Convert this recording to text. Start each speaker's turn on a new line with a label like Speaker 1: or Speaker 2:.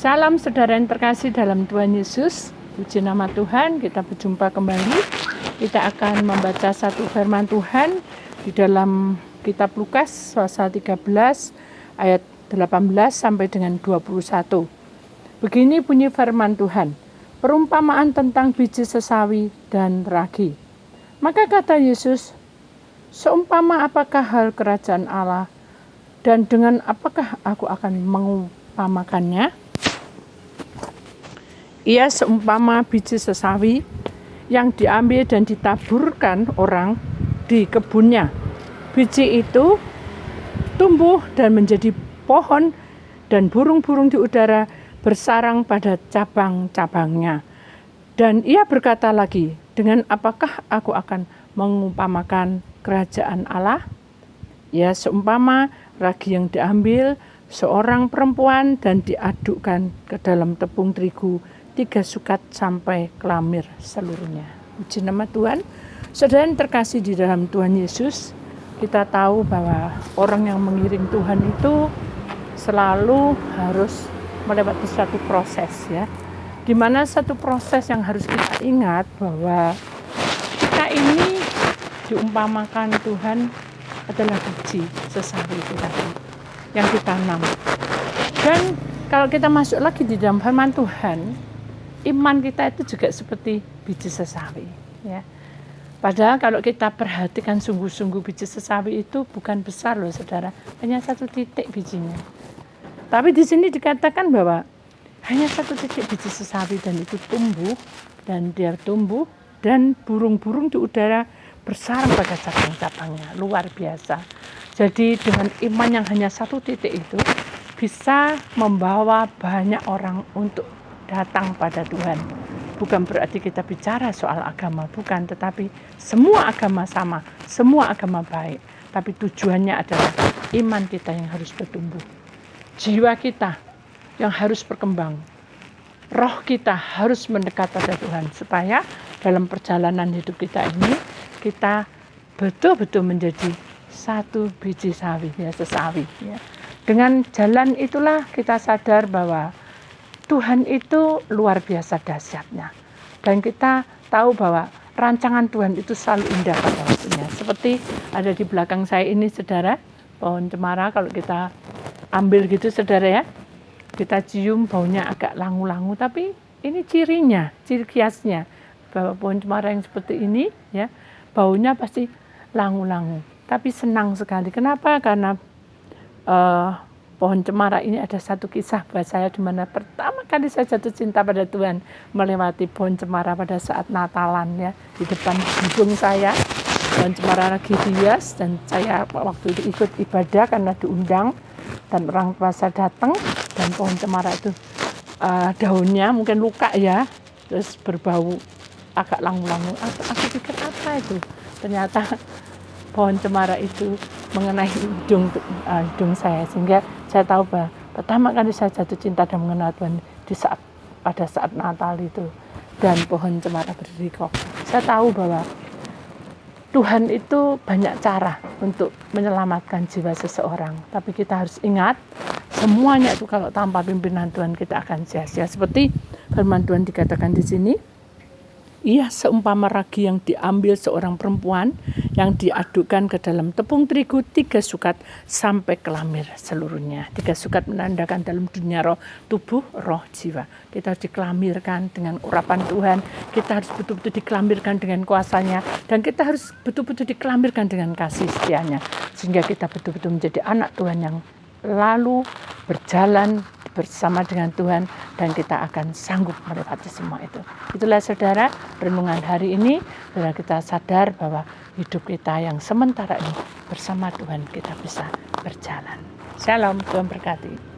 Speaker 1: Salam saudara yang terkasih dalam Tuhan Yesus. Puji nama Tuhan, kita berjumpa kembali. Kita akan membaca satu firman Tuhan di dalam kitab Lukas pasal 13 ayat 18 sampai dengan 21. Begini bunyi firman Tuhan, perumpamaan tentang biji sesawi dan ragi. Maka kata Yesus, seumpama apakah hal kerajaan Allah, dan dengan apakah aku akan mengumpamakannya? Ia seumpama biji sesawi yang diambil dan ditaburkan orang di kebunnya. Biji itu tumbuh dan menjadi pohon, dan burung-burung di udara bersarang pada cabang-cabangnya. Dan ia berkata lagi, dengan apakah aku akan mengumpamakan kerajaan Allah? Ya, seumpama ragi yang diambil seorang perempuan dan diadukkan ke dalam tepung terigu 3 sukat sampai kelamir seluruhnya. Puji nama Tuhan. Saudara yang terkasih di dalam Tuhan Yesus, kita tahu bahwa orang yang mengiring Tuhan itu selalu harus melewati suatu proses, ya. Di mana satu proses yang harus kita ingat bahwa kita ini diumpamakan Tuhan adalah biji sesawi itu tadi yang ditanam. Dan kalau kita masuk lagi di dalam firman Tuhan, iman kita itu juga seperti biji sesawi, ya. Padahal kalau kita perhatikan sungguh-sungguh biji sesawi itu bukan besar loh saudara, hanya 1 titik bijinya. Tapi di sini dikatakan bahwa hanya 1 titik biji sesawi dan itu tumbuh, dan dia tumbuh dan burung-burung di udara bersarang pada cabang-cabangnya. Luar biasa. Jadi dengan iman yang hanya 1 titik itu bisa membawa banyak orang untuk datang pada Tuhan. Bukan berarti kita bicara soal agama, bukan, tetapi semua agama sama, semua agama baik. Tapi tujuannya adalah iman kita yang harus bertumbuh, jiwa kita yang harus berkembang, roh kita harus mendekat pada Tuhan, supaya dalam perjalanan hidup kita ini kita betul-betul menjadi satu biji sawi, ya, sesawi, ya. Dengan jalan itulah kita sadar bahwa Tuhan itu luar biasa dahsyatnya. Dan kita tahu bahwa rancangan Tuhan itu selalu indah pada waktunya. Seperti ada di belakang saya ini saudara, pohon cemara kalau kita ambil gitu saudara, ya. Kita cium baunya agak langu-langu, tapi ini cirinya, ciri khasnya. Bahwa pohon cemara yang seperti ini, ya, baunya pasti langu-langu. Tapi senang sekali. Kenapa? Karena pohon cemara ini ada satu kisah buat saya di mana pertama kali saya jatuh cinta pada Tuhan melewati pohon cemara pada saat Natalan, ya, di depan hidung saya pohon cemara lagi hias, dan saya waktu itu ikut ibadah karena diundang dan orang tua saya datang, dan pohon cemara itu daunnya mungkin luka, ya, terus berbau agak langu-langu. Aku pikir apa itu? Ternyata pohon cemara itu mengenai hidung saya, sehingga saya tahu bahwa pertama kali saya jatuh cinta dan mengenal Tuhan pada saat Natal itu, dan pohon cemara berdiri kokoh. Saya tahu bahwa Tuhan itu banyak cara untuk menyelamatkan jiwa seseorang, tapi kita harus ingat semuanya itu kalau tanpa pimpinan Tuhan kita akan sia-sia. Seperti firman Tuhan dikatakan di sini, ia seumpama ragi yang diambil seorang perempuan yang diadukkan ke dalam tepung terigu 3 sukat sampai kelamir seluruhnya. 3 sukat menandakan dalam dunia roh, tubuh, roh, jiwa. Kita harus dikelamirkan dengan urapan Tuhan. Kita harus betul-betul dikelamirkan dengan kuasanya. Dan kita harus betul-betul dikelamirkan dengan kasih setianya. Sehingga kita betul-betul menjadi anak Tuhan yang lalu berjalan bersama dengan Tuhan, dan kita akan sanggup melewati semua itu. Itulah saudara, renungan hari ini, biar kita sadar bahwa hidup kita yang sementara ini bersama Tuhan kita bisa berjalan. Shalom, Tuhan berkati.